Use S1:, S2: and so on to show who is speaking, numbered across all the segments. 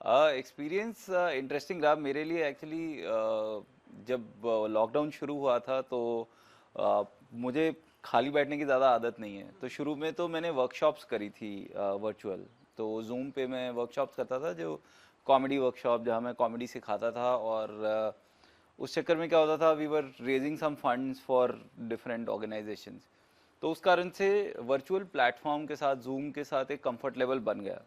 S1: Experience interesting रहा मेरे लिए एक्चुअली। जब लॉकडाउन शुरू हुआ था तो मुझे खाली बैठने की ज़्यादा आदत नहीं है, तो शुरू में तो मैंने वर्कशॉप्स करी थी वर्चुअल। तो जूम पे मैं वर्कशॉप्स करता था, जो कॉमेडी वर्कशॉप, जहाँ मैं कॉमेडी सिखाता था। और उस चक्कर में क्या होता था, we were raising some funds for different organisations. तो उस कारण से वर्चुअल प्लेटफॉर्म के साथ, जूम के साथ एक कंफर्ट लेवल बन गया।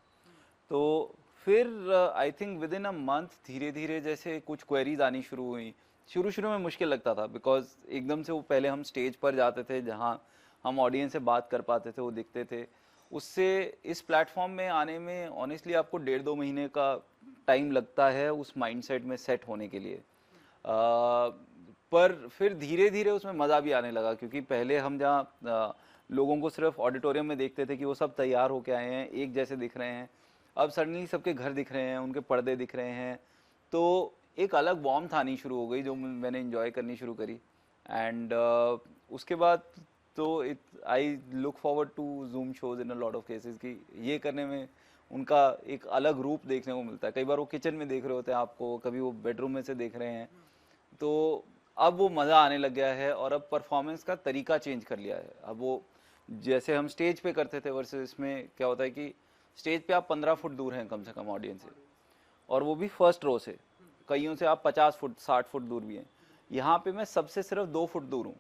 S1: तो फिर I think with in a month धीरे धीरे जैसे कुछ क्वेरीज आनी शुरू हुई। शुरू शुरू में मुश्किल लगता था, बिकॉज एकदम से वो पहले हम स्टेज पर जाते थे जहाँ हम ऑडियंस से बात कर पाते थे, वो दिखते थे। उससे इस प्लेटफॉर्म में आने में ऑनेस्टली आपको 1.5-2 महीने का टाइम लगता है उस माइंडसेट में सेट होने के लिए। पर फिर धीरे धीरे उसमें मज़ा भी आने लगा, क्योंकि पहले हम जहाँ लोगों को सिर्फ ऑडिटोरियम में देखते थे कि वो सब तैयार होके आए हैं, एक जैसे दिख रहे हैं, अब सडनली सबके घर दिख रहे हैं, उनके पर्दे दिख रहे हैं। तो एक अलग वार्मथ आनी शुरू हो गई, जो मैंने इंजॉय करनी शुरू करी। एंड उसके बाद तो it I look forward to zoom shows in a lot of cases, कि ये करने में उनका एक अलग रूप देखने को मिलता है। कई बार वो किचन में देख रहे होते हैं आपको, कभी वो बेडरूम में से देख रहे हैं। तो अब वो मज़ा आने लग गया है, और अब परफॉर्मेंस का तरीका चेंज कर लिया है। अब वो जैसे हम स्टेज पे करते थे वर्सेस इसमें क्या होता है कि स्टेज पे आप 15 फुट दूर हैं कम से कम ऑडियंस से, और वो भी फर्स्ट रो से। कईयों से आप 50 फुट 60 फुट दूर भी हैं। यहाँ पे मैं सबसे सिर्फ 2 फुट दूर हूँ,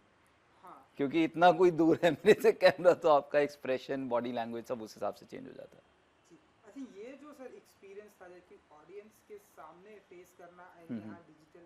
S1: क्योंकि इतना कोई दूर है मेरे से कैमरा, तो आपका एक्सप्रेशन, बॉडी लैंग्वेज सब उस हिसाब से चेंज हो जाता है।
S2: अच्छा, ये जो सर एक्सपीरियंस था, जैसे ऑडियंस के सामने फेस करना एंड
S1: हम्म।
S2: यहाँ डिजिटल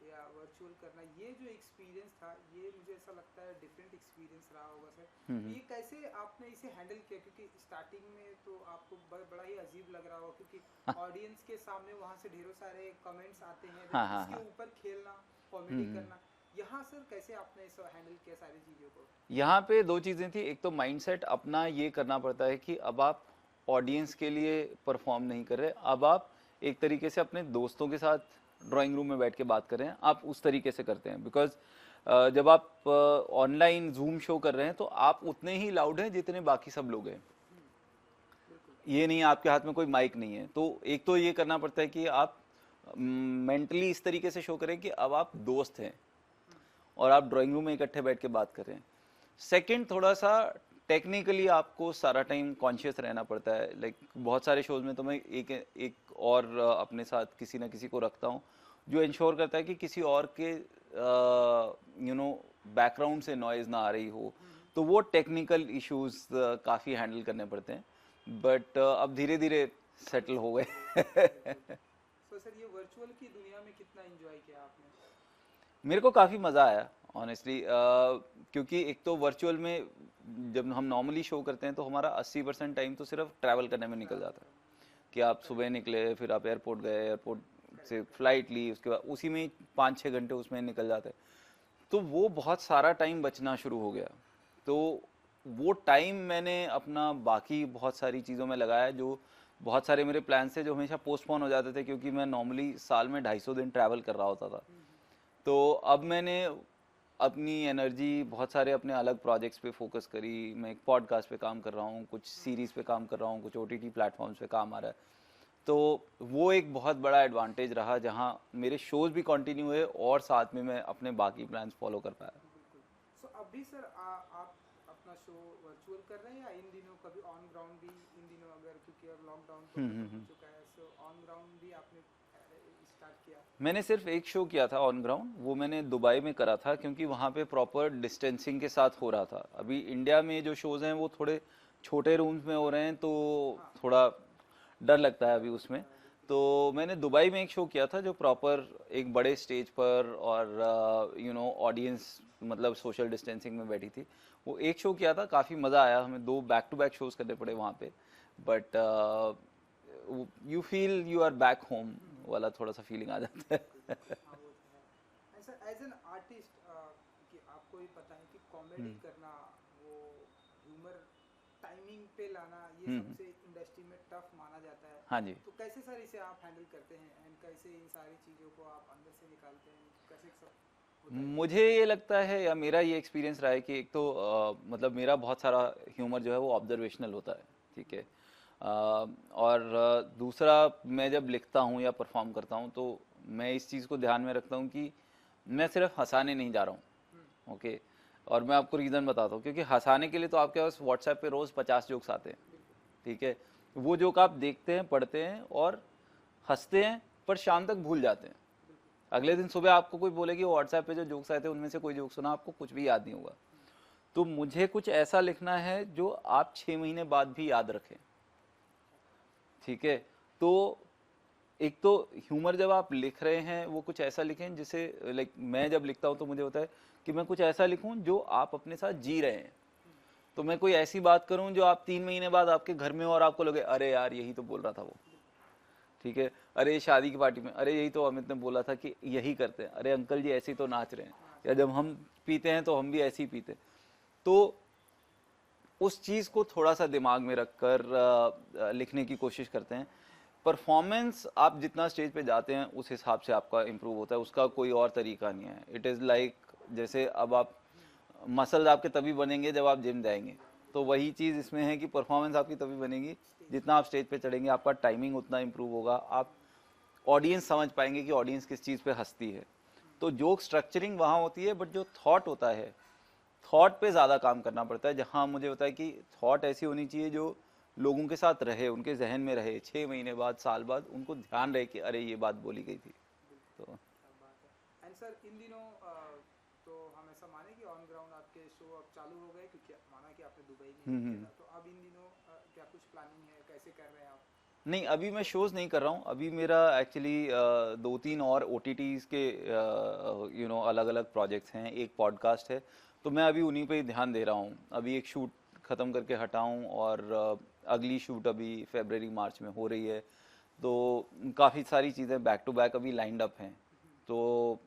S2: या वर्चुअल करना, ये जो एक्सपीरियंस था, ये मुझे ऐसा लगता है डिफरेंट एक्सपीरियंस रहा होगा सर। तो ये कैसे आपने इसे हैंडल किया, क्योंकि स्टार्टिंग में तो आपको बड़ा ही अजीब लग रहा होगा, क्योंकि ऑडियंस के सामने वहाँ से ढेरों सारे कमेंट्स आते हैं,
S1: हाँ
S2: देन
S1: हाँ
S2: इसके
S1: हाँ।
S2: ऊपर खेलना, कॉमेडी करना। यहाँ सर कैसे आपने इसे हैंडल किया सारी चीज़ों को?
S1: यहाँ पे दो चीज़ें थी। एक तो माइंडसेट अपना ये करना पड़ता है कि अब आप ऑडियंस के लिए परफॉर्म नहीं कर रहे, अब आप एक तरीके से अपने दोस्तों के साथ ड्राइंग रूम में बैठ के बात कर रहे हैं, आप उस तरीके से करते हैं। बिकॉज जब आप ऑनलाइन जूम शो कर रहे हैं तो आप उतने ही लाउड हैं जितने बाकी सब लोग हैं।
S2: बिल्कुल।
S1: ये नहीं है आपके हाथ में कोई माइक नहीं है। तो एक तो ये करना पड़ता है कि आप मेंटली इस तरीके से शो करें कि अब आप दोस्त हैं और आप ड्राइंग रूम में इकट्ठे बैठ के बात कर रहे हैं। सेकंड, थोड़ा सा टेक्निकली आपको सारा टाइम कॉन्शियस रहना पड़ता है। लाइक बहुत सारे शोज में तो मैं एक एक और अपने साथ किसी ना किसी को रखता हूँ, जो इंश्योर करता है कि किसी और के बैकग्राउंड से नॉइज़ ना आ रही हो। तो वो टेक्निकल इश्यूज काफ़ी हैंडल करने पड़ते हैं, बट अब धीरे धीरे सेटल हो गए।
S2: बिल्कुल। तो सर, ये वर्चुअल की दुनिया में कितना एंजॉय किया आपने?
S1: मेरे को काफ़ी मज़ा आया ऑनेस्टली, क्योंकि एक तो वर्चुअल में जब हम नॉर्मली शो करते हैं तो हमारा 80% टाइम तो सिर्फ ट्रैवल करने में निकल
S2: ट्रैवल
S1: जाता है।
S2: करना।
S1: कि आप सुबह
S2: करेक्ट।
S1: निकले, फिर आप एयरपोर्ट गए, एयरपोर्ट से
S2: करेक्ट करेक्ट।
S1: फ्लाइट ली, उसके बाद उसी में 5-6 घंटे उसमें निकल जाते हैं। तो वो बहुत सारा टाइम बचना शुरू हो गया। तो वो टाइम मैंने अपना बाकी बहुत सारी चीज़ों में लगाया, जो बहुत सारे मेरे प्लान थे जो हमेशा पोस्टपोन हो जाते थे, क्योंकि मैं नॉर्मली साल में 250 दिन ट्रैवल कर रहा होता था। तो अब मैंने अपनी एनर्जी बहुत सारे अपने अलग प्रोजेक्ट्स पे फोकस करी। मैं एक पॉडकास्ट पे काम कर रहा हूँ, कुछ सीरीज़ पे काम कर रहा हूँ, कुछ ओटीटी प्लेटफॉर्म्स पे काम आ रहा है। तो वो एक बहुत बड़ा एडवांटेज रहा, जहाँ मेरे शोज़ भी कंटिन्यू हुए और साथ में मैं अपने बाकी प्लान्स फॉलो कर पाया।
S2: बिल्कुल। सो अभी सर, आप अपना शो वर्चुअल कर रहे हैं या इन दिनों कभी ऑन ग्राउंड भी, इन दिनों अगर, क्योंकि अब लॉकडाउन तो खत्म हो चुका है, सो ऑन ग्राउंड भी आपने स्टार्ट किया?
S1: मैंने सिर्फ एक शो किया था ऑन ग्राउंड, वो मैंने दुबई में करा था, क्योंकि वहाँ पे प्रॉपर डिस्टेंसिंग के साथ हो रहा था। अभी इंडिया में जो शोज़ हैं वो थोड़े छोटे रूम्स में हो रहे हैं, तो
S2: हाँ,
S1: थोड़ा डर लगता है अभी
S2: डर
S1: उसमें।
S2: लगता है बिल्कुल।
S1: तो मैंने दुबई में एक शो किया था जो प्रॉपर एक बड़े स्टेज पर और ऑडियंस मतलब सोशल डिस्टेंसिंग में बैठी थी। वो एक शो किया था, काफ़ी मज़ा आया। हमें 2 बैक टू बैक शोज़ करने पड़े वहाँ पे, but you feel you are back home वाला थोड़ा सा फीलिंग आ जाता
S2: बिल्कुल
S1: है।
S2: बिल्कुल। हाँ, वो तो है। ऐसा एज एन आर्टिस्ट, कि आपको ही पता है कि कॉमेडी करना, वो ह्यूमर टाइमिंग पे लाना, ये
S1: हम्म।
S2: सबसे इंडस्ट्री में टफ माना जाता है।
S1: हाँ जी।
S2: तो कैसे सर इसे आप हैंडल करते हैं एंड कैसे इन सारी चीज़ों को आप अंदर से निकालते हैं, कैसे सब होता है ये?
S1: मुझे ये लगता है, या मेरा ये एक्सपीरियंस रहा है कि एक तो मतलब मेरा बहुत सारा ह्यूमर जो है वो ऑब्जर्वेशनल होता है, ठीक है। और दूसरा, मैं जब लिखता हूँ या परफॉर्म करता हूँ तो मैं इस चीज़ को ध्यान में रखता हूँ कि मैं सिर्फ हंसाने नहीं जा रहा हूँ, ओके। और मैं आपको रीज़न बताता हूँ, क्योंकि हंसाने के लिए तो आपके पास व्हाट्सएप पे रोज़ 50 जोक्स आते हैं, ठीक है। वो जोक आप देखते हैं, पढ़ते हैं और हंसते हैं, पर शाम तक भूल जाते हैं। अगले दिन सुबह आपको कोई बोले कि व्हाट्सएप पे जो जोक्स आए थे उनमें से कोई जोक सुना, आपको कुछ भी याद नहीं होगा। तो मुझे कुछ ऐसा लिखना है जो आप 6 महीने बाद भी याद रखें, ठीक है। तो एक तो ह्यूमर जब आप लिख रहे हैं वो कुछ ऐसा लिखें जिसे, लाइक मैं जब लिखता हूँ तो मुझे होता है कि मैं कुछ ऐसा लिखूं जो आप अपने साथ जी रहे हैं। तो मैं कोई ऐसी बात करूं जो आप 3 महीने बाद आपके घर में हो और आपको लगे अरे यार यही तो बोल रहा था वो, ठीक है। अरे शादी की पार्टी में, अरे यही तो अमित ने बोला था कि यही करते हैं, अरे अंकल जी ऐसे ही तो नाच रहे हैं, या जब हम पीते हैं तो हम भी ऐसे ही पीते हैं। तो उस चीज़ को थोड़ा सा दिमाग में रखकर लिखने की कोशिश करते हैं। परफॉर्मेंस आप जितना स्टेज पे जाते हैं उस हिसाब से आपका इम्प्रूव होता है, उसका कोई और तरीका नहीं है। इट इज़ लाइक जैसे अब आप, मसल्स आपके तभी बनेंगे जब आप जिम जाएंगे, तो वही चीज़ इसमें है कि परफॉर्मेंस आपकी तभी बनेगी जितना आप स्टेज पे चढ़ेंगे, आपका टाइमिंग उतना इम्प्रूव होगा, आप ऑडियंस समझ पाएंगे कि ऑडियंस किस चीज़ पे हंसती है। तो जोक स्ट्रक्चरिंग वहाँ होती है, बट जो थॉट होता है, थॉट पे ज़्यादा काम करना पड़ता है। जहाँ मुझे होता है कि थॉट ऐसी होनी चाहिए जो लोगों के साथ रहे, उनके जहन में रहे, 6 महीने बाद, साल बाद उनको ध्यान रहे कि अरे ये बात बोली गई थी। तो
S2: क्या बात है। एंड सर इन दिनों तो हम ऐसा माने कि ऑन ग्राउंड आपके शो अब चालू हो गए, क्योंकि माना कि आपने दुबई में किया था, तो अब इन दिनों क्या कुछ प्लानिंग है, कैसे कर रहे हैं आप?
S1: नहीं, अभी मैं शोज़ नहीं कर रहा हूँ। अभी मेरा एक्चुअली 2-3 और OTTs के अलग अलग प्रोजेक्ट्स हैं, एक पॉडकास्ट है, तो मैं अभी उन्हीं पे ही ध्यान दे रहा हूँ। अभी एक शूट ख़त्म करके हटा हूँ और अगली शूट अभी फरवरी मार्च में हो रही है। तो काफ़ी सारी चीज़ें बैक टू बैक अभी लाइंड अप हैं। तो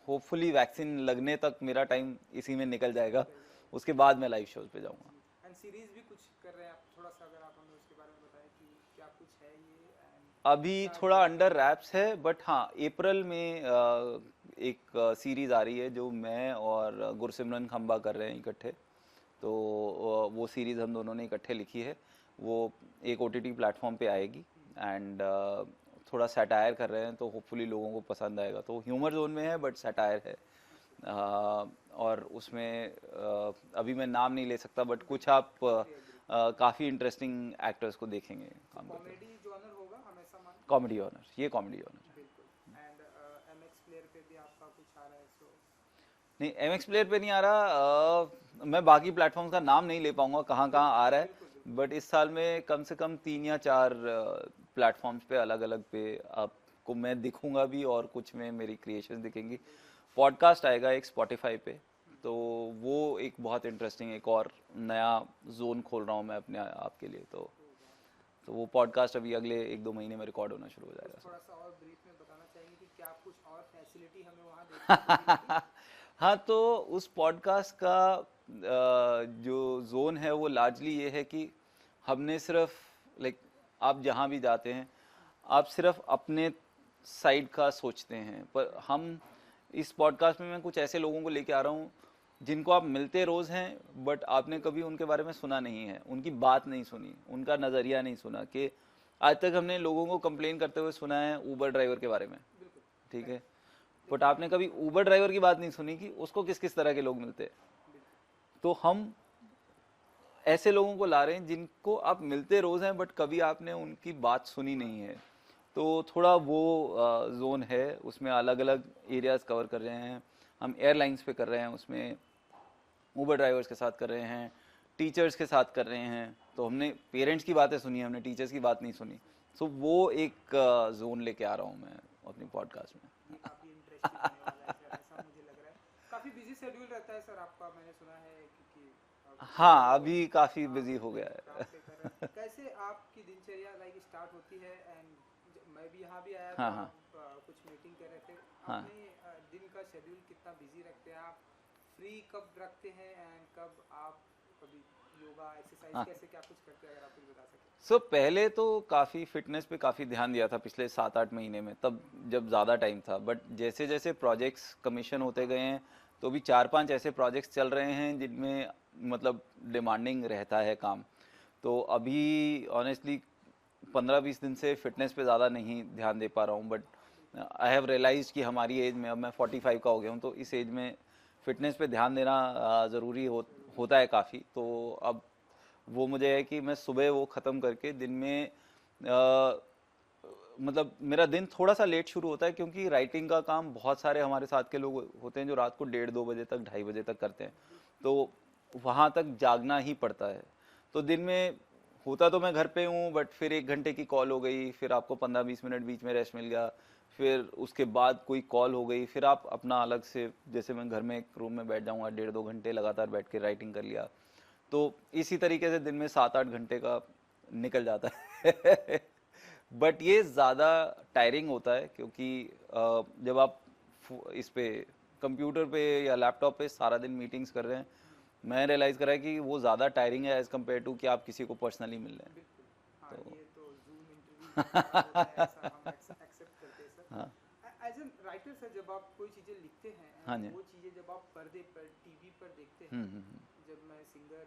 S1: होपफुली वैक्सीन लगने तक मेरा टाइम इसी में निकल जाएगा, उसके बाद मैं लाइव शोज़ पे जाऊँगा।
S2: एंड सीरीज भी कुछ कर रहे हैं आप, थोड़ा सा अगर आप हमें उसके बारे में बताएं कि क्या कुछ है ये, एंड
S1: अभी थोड़ा अंडर रैप्स है, बट हाँ अप्रैल में एक सीरीज आ रही है जो मैं और गुरसिमरन खंबा कर रहे हैं इकट्ठे। तो वो सीरीज़ हम दोनों ने इकट्ठे लिखी है, वो एक OTT प्लेटफॉर्म पे आएगी। एंड थोड़ा सैटायर कर रहे हैं, तो होपफुली लोगों को पसंद आएगा। तो ह्यूमर जोन में है बट सैटायर है। और उसमें अभी मैं नाम नहीं ले सकता, बट कुछ आप काफ़ी इंटरेस्टिंग एक्टर्स को देखेंगे काम करते हुए।
S2: कॉमेडी जॉनर होगा, हम ऐसा माने?
S1: कॉमेडी ऑनर, ये कॉमेडी ऑनर है।
S2: बिल्कुल। एंड MX प्लेयर पे भी आपका कुछ आ रहा है, सो
S1: नहीं, MX प्लेयर पे नहीं आ रहा। मैं बाकी प्लेटफॉर्म्स का नाम नहीं ले पाऊंगा कहाँ कहाँ आ रहा है,
S2: बिल्कुल बिल्कुल।
S1: बट इस साल में कम से कम 3 या 4 प्लेटफॉर्म्स पे अलग अलग पे आपको मैं दिखूंगा भी, और कुछ में मेरी क्रिएशन दिखेंगी। पॉडकास्ट आएगा एक स्पॉटिफाई पे, तो वो एक बहुत इंटरेस्टिंग, एक और नया जोन खोल रहा हूँ मैं अपने आप के लिए। तो वो पॉडकास्ट अभी अगले 1-2 महीने में रिकॉर्ड होना शुरू हो जाएगा।
S2: थोड़ा सा और ब्रीफ में बताना चाहेंगे कि क्या कुछ और फैसिलिटी हमें वहाँ देखने को मिलेगी?
S1: हाँ, तो उस पॉडकास्ट का जो जोन है वो लार्जली ये है कि हमने सिर्फ, लाइक आप जहाँ भी जाते हैं आप सिर्फ अपने साइड का सोचते हैं, पर हम इस पॉडकास्ट में मैं कुछ ऐसे लोगों को लेके आ रहा हूँ जिनको आप मिलते रोज़ हैं, बट आपने कभी उनके बारे में सुना नहीं है, उनकी बात नहीं सुनी, उनका नज़रिया नहीं सुना। कि आज तक हमने लोगों को कंप्लेन करते हुए सुना है ऊबर ड्राइवर के बारे में,
S2: बिल्कुल।
S1: ठीक है, बट आपने कभी ऊबर ड्राइवर की बात नहीं सुनी कि उसको किस किस तरह के लोग मिलते हैं। तो हम ऐसे लोगों को ला रहे हैं जिनको आप मिलते रोज़ हैं, बट कभी आपने उनकी बात सुनी नहीं है। तो थोड़ा वो जोन है, उसमें अलग अलग एरियाज कवर कर रहे हैं। हम एयरलाइंस पे कर रहे हैं, उसमें ऊबर ड्राइवर्स के साथ कर रहे हैं, टीचर्स के साथ कर रहे हैं। तो हमने पेरेंट्स की बातें सुनी, हमने टीचर्स की बात नहीं सुनी। सो वो एक जोन लेके आ रहा हूँ मैं अपनी पॉडकास्ट में।
S2: ये काफ़ी इंटरेस्टिंग होने वाला है सर, ऐसा मुझे लग रहा है। काफ़ी बिजी शेड्यूल रहता है सर आपका, मैंने सुना है, क्योंकि
S1: हाँ, अभी काफ़ी बिजी हो गया
S2: काम
S1: है।
S2: पे कर रहे हैं। कैसे आपकी दिनचर्या लाइक स्टार्ट होती है? एंड मैं भी यहाँ भी आया
S1: हाँ,
S2: था,
S1: हाँ,
S2: आप कुछ मीटिंग कर रहे थे,
S1: हाँ।
S2: अपने दिन का शेड्यूल कितना बिजी रखते हैं आप? फ्री कब रखते हैं, एंड कब आप कभी योगा एक्सरसाइज
S1: हाँ।
S2: कैसे क्या कुछ करते हैं, अगर आप कुछ बता सकें?
S1: सो पहले तो काफ़ी फिटनेस पे काफ़ी ध्यान दिया था पिछले 7-8 महीने में, तब जब ज़्यादा टाइम था। बट जैसे जैसे प्रोजेक्ट्स कमीशन होते गए हैं, तो भी 4-5 ऐसे प्रोजेक्ट्स चल रहे हैं जिनमें मतलब डिमांडिंग रहता है काम। तो अभी ऑनेस्टली 15-20 दिन से फिटनेस पे ज़्यादा नहीं ध्यान दे पा रहा हूँ, बट आई हैव रियलाइज कि हमारी एज में, अब मैं 45 का हो गया हूँ, तो इस एज में फिटनेस पे ध्यान देना ज़रूरी होता है काफ़ी। तो अब वो मुझे है कि मैं सुबह वो ख़त्म करके दिन में मतलब मेरा दिन थोड़ा सा लेट शुरू होता है, क्योंकि राइटिंग का काम बहुत सारे हमारे साथ के लोग होते हैं जो रात को 1:30-2 बजे तक, 2:30 बजे तक करते हैं, तो वहाँ तक जागना ही पड़ता है। तो दिन में होता तो मैं घर पे हूँ, बट फिर 1 घंटे की कॉल हो गई, फिर आपको 15-20 मिनट बीच में रेस्ट मिल गया, फिर उसके बाद कोई कॉल हो गई, फिर आप अपना अलग से, जैसे मैं घर में एक रूम में बैठ जाऊँगा, 1.5-2 घंटे लगातार बैठ के राइटिंग कर लिया, तो इसी तरीके से दिन में 7-8 घंटे का निकल जाता है। बट ये ज़्यादा टायरिंग होता है, क्योंकि जब आप इस पे कंप्यूटर पे या लैपटॉप पे सारा दिन मीटिंग्स कर रहे हैं, मैं रियलाइज़ करा है कि वो ज़्यादा टायरिंग है एज़ कम्पेयर टू कि आप किसी को पर्सनली मिल रहे हैं।
S2: बिल्कुल। हाँ,
S1: तो
S2: ये तो ज़ूम इंटरव्यू हमारा होता है, ऐसा हम एक्सेप्ट करते हैं सर।
S1: हाँ,
S2: एज एन राइटर सर, जब आप कोई चीज़ें लिखते हैं
S1: हाँ
S2: एंड
S1: जी।
S2: वो चीज़ें जब आप पर्दे पर, टीवी पर देखते हैं,
S1: हम्म।
S2: जब मैं सिंगर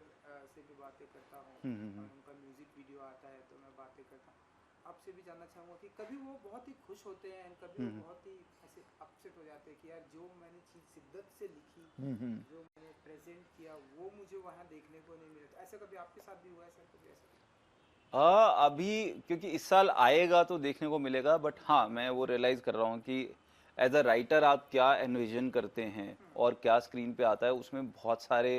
S2: से भी बातें करता हूँ
S1: हम्म।
S2: और उनका म्यूज़िक वीडियो आता है तो मैं बातें करता हूँ, आपसे भी जानना चाहूँगा कि कभी वो बहुत ही खुश होते हैं एंड कभी वो
S1: हम्म।
S2: बहुत ही ऐसे अपसेट हो जाते हैं कि यार जो मैंने चीज़ शिद्दत से लिखी,
S1: हम्म।
S2: जो मैंने प्रेजेंट किया, वो मुझे वहाँ देखने को नहीं मिला। तो ऐसा कभी आपके साथ भी हुआ है सर, कभी ऐसा?
S1: अभी क्योंकि इस साल आएगा तो देखने को मिलेगा, बट हाँ मैं वो रियलाइज़ कर रहा हूँ कि एज अ राइटर आप क्या एनविजन करते हैं और क्या स्क्रीन पे आता है, उसमें बहुत सारे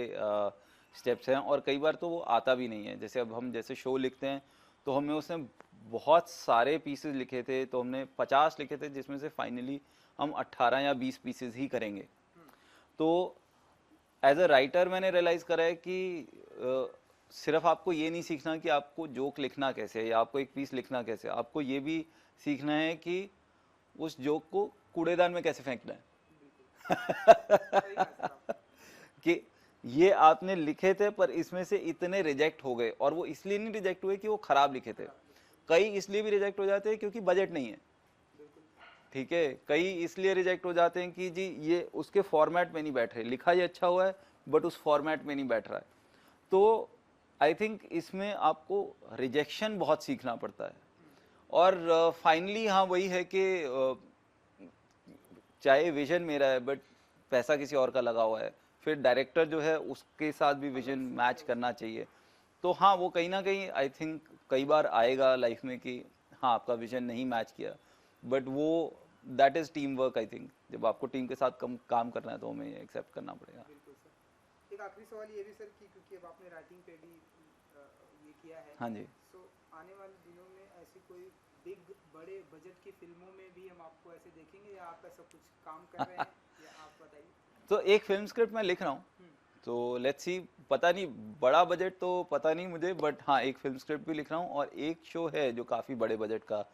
S1: स्टेप्स हैं, और कई बार तो वो आता भी नहीं है। जैसे अब हम जैसे शो लिखते हैं, तो हमने उसमें बहुत सारे पीसेस लिखे थे, तो हमने 50 लिखे थे, जिसमें से फाइनली हम 18 या 20 पीसेस ही करेंगे। तो एज अ राइटर मैंने रियलाइज़ करा है कि सिर्फ आपको ये नहीं सीखना कि आपको जोक लिखना कैसे है या आपको एक पीस लिखना कैसे है, आपको ये भी सीखना है कि उस जोक को कूड़ेदान में कैसे फेंकना है।
S2: बिल्कुल सही कहा सर आपने।
S1: कि ये आपने लिखे थे पर इसमें से इतने रिजेक्ट हो गए, और वो इसलिए नहीं रिजेक्ट हुए कि वो खराब लिखे थे,
S2: खराब लिखा,
S1: कई इसलिए भी रिजेक्ट हो जाते हैं क्योंकि बजट नहीं है।
S2: बिल्कुल।
S1: ठीक है, कई इसलिए रिजेक्ट हो जाते हैं कि जी ये उसके फॉर्मेट में नहीं बैठ रहे, लिखा ये अच्छा हुआ है बट उस फॉर्मेट में नहीं बैठ रहा है। तो आई थिंक इसमें आपको रिजेक्शन बहुत सीखना पड़ता है। और फाइनली हाँ वही है कि चाहे विजन मेरा है बट पैसा किसी और का लगा हुआ है, फिर डायरेक्टर जो है उसके साथ भी विजन मैच करना चाहिए। तो हाँ वो कहीं ना कहीं आई थिंक कई बार आएगा लाइफ में कि हाँ आपका विजन नहीं मैच किया, बट वो that is team work. I think जब आपको टीम के साथ काम करना है तो हमें एक्सेप्ट करना पड़ेगा।
S2: बिल्कुल सर। एक आखिरी सवाल ये भी सर कि क्योंकि अब आपने राइटिंग पे भी ये किया है,
S1: हाँ जी।
S2: सो आने वाले दिनों में ऐसी कोई बिग बड़े बजट की फिल्मों में भी हम आपको ऐसे देखेंगे, या आप ऐसा कुछ काम कर रहे हैं, या आप बताइए।
S1: तो एक फिल्म स्क्रिप्ट मैं लिख रहा हूँ, तो लेट्स सी, पता नहीं बड़ा बजट तो पता नहीं मुझे, बट हाँ एक फिल्म स्क्रिप्ट भी लिख रहा हूँ, और एक शो है जो काफ़ी बड़े बजट का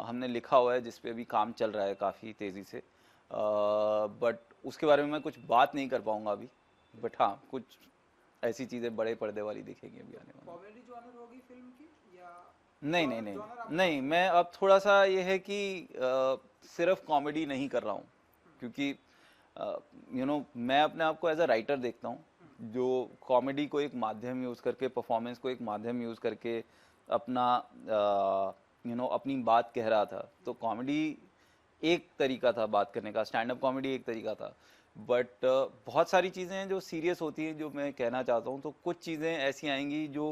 S1: हमने लिखा हुआ है, जिस पे अभी काम चल रहा है काफ़ी तेज़ी से, बट उसके बारे में मैं कुछ बात नहीं कर पाऊँगा अभी। बट हाँ कुछ ऐसी चीज़ें बड़े पर्दे वाली दिखेंगी अभी आने वाली।
S2: कॉमेडी जॉनर होगी फिल्म की, या
S1: नहीं नहीं
S2: जॉनर
S1: नहीं
S2: जॉनर आप बता
S1: नहीं,
S2: सकते
S1: मैं अब थोड़ा सा ये है कि सिर्फ कॉमेडी नहीं कर रहा हूँ, क्योंकि मैं अपने आप को एज अ राइटर देखता हूँ, जो कॉमेडी को एक माध्यम यूज़ करके, परफॉर्मेंस को एक माध्यम यूज़ करके अपना अपनी बात कह रहा था। तो कॉमेडी एक तरीका था बात करने का, स्टैंड अप कॉमेडी एक तरीका था, बट बहुत सारी चीज़ें हैं जो सीरियस होती हैं जो मैं कहना चाहता हूँ। तो कुछ चीज़ें ऐसी आएंगी जो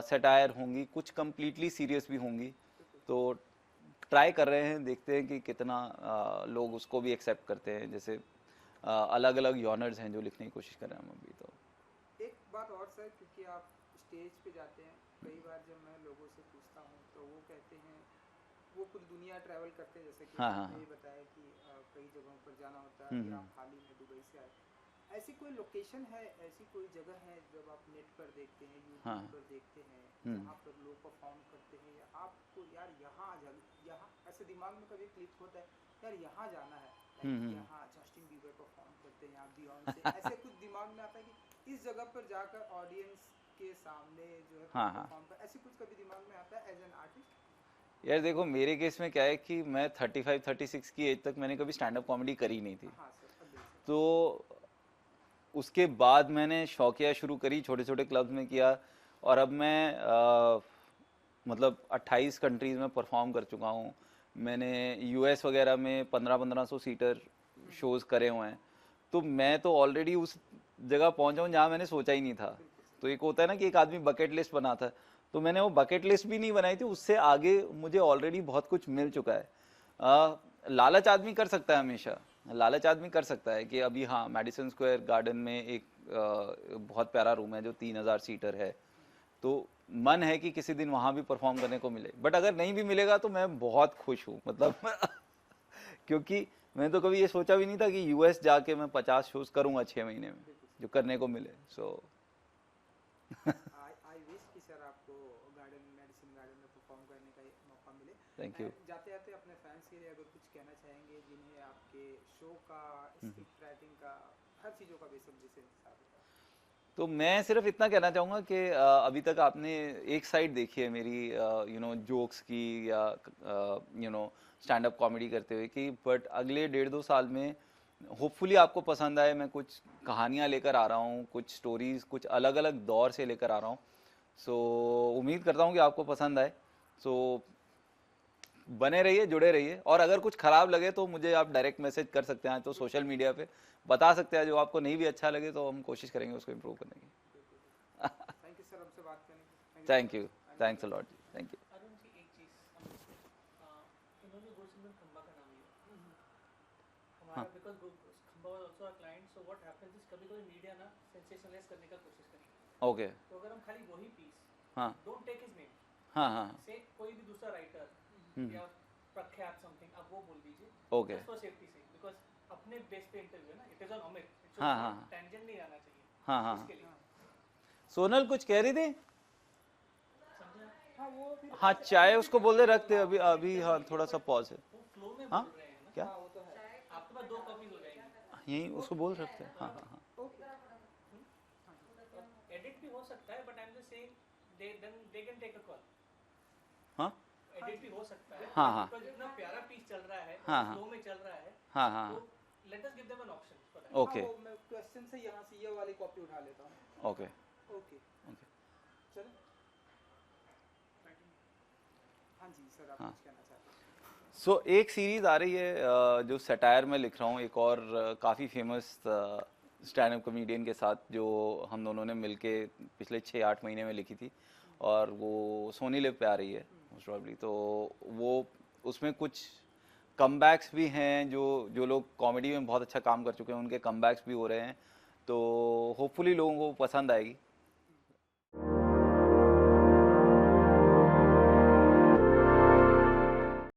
S1: सटायर होंगी, कुछ कंप्लीटली सीरियस भी होंगी। तो ट्राई कर रहे हैं, देखते हैं कि कितना लोग उसको भी एक्सेप्ट करते हैं। जैसे अलग अलग जॉनर्स हैं जो लिखने की कोशिश कर रहे हैं हम अभी। तो
S2: एक बात और सर, क्योंकि आप स्टेज पे जाते हैं, कई बार जब मैं लोगों से पूछता हूँ तो वो कहते हैं, वो पूरी दुनिया ट्रैवल करते हैं, जैसे कि
S1: हाँ हाँ
S2: आपने
S1: हाँ।
S2: ये बताया कि कई जगहों पर जाना होता है, अभी आप हाल ही में दुबई से आए, ऐसी कोई लोकेशन है, ऐसी कोई जगह है जब आप नेट पर देखते हैं,
S1: हाँ।
S2: यूट्यूब पर देखते हैं, जहाँ पर लोग परफॉर्म करते हैं, या आपको यार यहाँ यहाँ ऐसे दिमाग में कभी क्लिक होता है यार यहाँ जाना है, लाइक यहाँ जस्टिन बीबर परफॉर्म करते हैं, यहाँ बियॉन्से, ऐसे कुछ दिमाग में आता है कि इस जगह पर जाकर ऑडियंस के सामने जो है
S1: हाँ हाँ।
S2: परफॉर्म कर, ऐसे कुछ कभी दिमाग में आता है एज एन आर्टिस्ट?
S1: यार देखो मेरे केस में क्या है कि मैं 35-36 की एज तक मैंने कभी स्टैंड अप कॉमेडी करी नहीं थी।
S2: हाँ सर, अग्री सर।
S1: तो उसके बाद मैंने शौकिया शुरू करी, छोटे छोटे क्लब्स में किया, और अब मैं मतलब 28 कंट्रीज़ में परफॉर्म कर चुका हूँ। मैंने यूएस वगैरह में 1500 सीटर शोज़ करे हुए हैं। तो मैं तो ऑलरेडी उस जगह पहुंचा हूँ जहाँ मैंने सोचा ही नहीं था। तो एक होता है ना कि एक आदमी बकेट लिस्ट बनाता है, तो मैंने वो बकेट लिस्ट भी नहीं बनाई थी, उससे आगे मुझे ऑलरेडी बहुत कुछ मिल चुका है। लालच आदमी कर सकता है, हमेशा लालच आदमी कर सकता है कि अभी हाँ मैडिसन स्क्वायर गार्डन में एक बहुत प्यारा रूम है जो 3000 सीटर है, तो मन है कि किसी दिन वहाँ भी परफॉर्म करने को मिले। बट अगर नहीं भी मिलेगा तो मैं बहुत खुश हूँ, मतलब क्योंकि मैंने तो कभी ये सोचा भी नहीं था कि यूएस जाके मैं 50 शोज करूँगा 6 महीने में, जो करने को मिले। सो
S2: आई विश कि सर आपको गार्डन मेडिसिन गार्डन में परफॉर्म करने का मौका मिले।
S1: Thank you.
S2: जाते जाते अपने फैंस के लिए अगर कुछ कहना चाहेंगे जिन्हें आपके शो का, स्क्रिप्ट राइटिंग का, हर चीज़ों का बेसब्री से इंतजार होता है?
S1: तो मैं सिर्फ इतना कहना चाहूँगा कि अभी तक आपने एक साइड देखी है मेरी जोक्स की या स्टैंड अप कॉमेडी करते हुए की, बट अगले 1.5-2 साल में होपफुली आपको पसंद आए। मैं कुछ कहानियाँ लेकर आ रहा हूँ, कुछ स्टोरीज कुछ अलग अलग दौर से लेकर आ रहा हूँ। सो उम्मीद करता हूँ कि आपको पसंद आए। सो बने रहिए, जुड़े रहिए, और अगर कुछ खराब लगे तो मुझे आप डायरेक्ट मैसेज कर सकते हैं, तो सोशल मीडिया पे बता सकते हैं। जो आपको नहीं भी अच्छा लगे तो हम कोशिश करेंगे उसको इम्प्रूव करने की।
S2: थैंक यू सर, हमसे बात करने के लिए।
S1: Thank you, thanks a lot ji, thank you.
S3: Arun ji, एक चीज इन्होंने गुरसिमरन खंबा का नाम लिया हमारा, बिकॉज खंबा was also a client. So what happens is कभी कभी मीडिया ना सेंसेशनलाइज करने का कोशिश करेगी।
S1: ओके।
S3: तो अगर हम खाली वही पीस,
S1: हाँ
S3: डोंट टेक हिज नेम,
S1: हाँ हाँ
S3: से कोई भी दूसरा राइटर या प्रख्यात समथिंग आप वो बोल दीजिए,
S1: ओके।
S3: जस्ट फॉर सेफ्टी से, बिकॉज अपने बेस पे इंटरव्यू है ना, इट इज ऑन अमित,
S1: हाँ, हाँ।
S3: टेंजेंट नहीं आना चाहिए।
S1: हाँ हाँ।
S3: इसके लिए
S1: सोनल कुछ कह रही थी?
S3: समझा?
S2: हाँ वो फिर
S1: हाँ, चाय उसको बोल दे रखते अभी अभी, हाँ थोड़ा सा पॉज है।
S3: वो फ्लो में
S1: हाँ
S3: बोल रहे हैं ना।
S1: क्या?
S2: हाँ वो तो है।
S3: आपके पास 2 कॉपीज हो जाएंगी,
S1: यही उसको बोल सकते हैं। हाँ हाँ हाँ।
S2: ओके।
S3: एडिट भी हो सकता है, but I am just saying they can take a call.
S1: हाँ
S3: एडिट भी हो सकता है,
S1: हाँ हाँ
S3: बिकॉज़ इतना प्यारा पीस चल रहा है,
S1: हाँ, हाँ।
S3: फ्लो में चल रहा है,
S1: हाँ हाँ
S3: तो let us give them an option for that.
S1: Okay
S2: हाँ, वो मैं क्वेश्चन से यहाँ से ये वाली कॉपी उठा लेता हूँ।
S1: Okay
S2: okay
S1: okay.
S2: चलो। हाँ जी सर, आप
S1: हाँ।
S2: कुछ कहना चाहते हैं?
S1: सो एक सीरीज़ आ रही है जो सटायर में लिख रहा हूँ, एक और काफ़ी फेमस स्टैंड अप कॉमेडियन के साथ, जो हम दोनों ने मिलके पिछले 6-8 महीने में लिखी थी, और वो सोनी लिव पे आ रही है मोस्ट प्रॉब्ली। तो वो उसमें कुछ कमबैक्स भी हैं, जो लोग कॉमेडी में बहुत अच्छा काम कर चुके हैं उनके कमबैक्स भी हो रहे हैं, तो होपफुली लोगों को पसंद आएगी।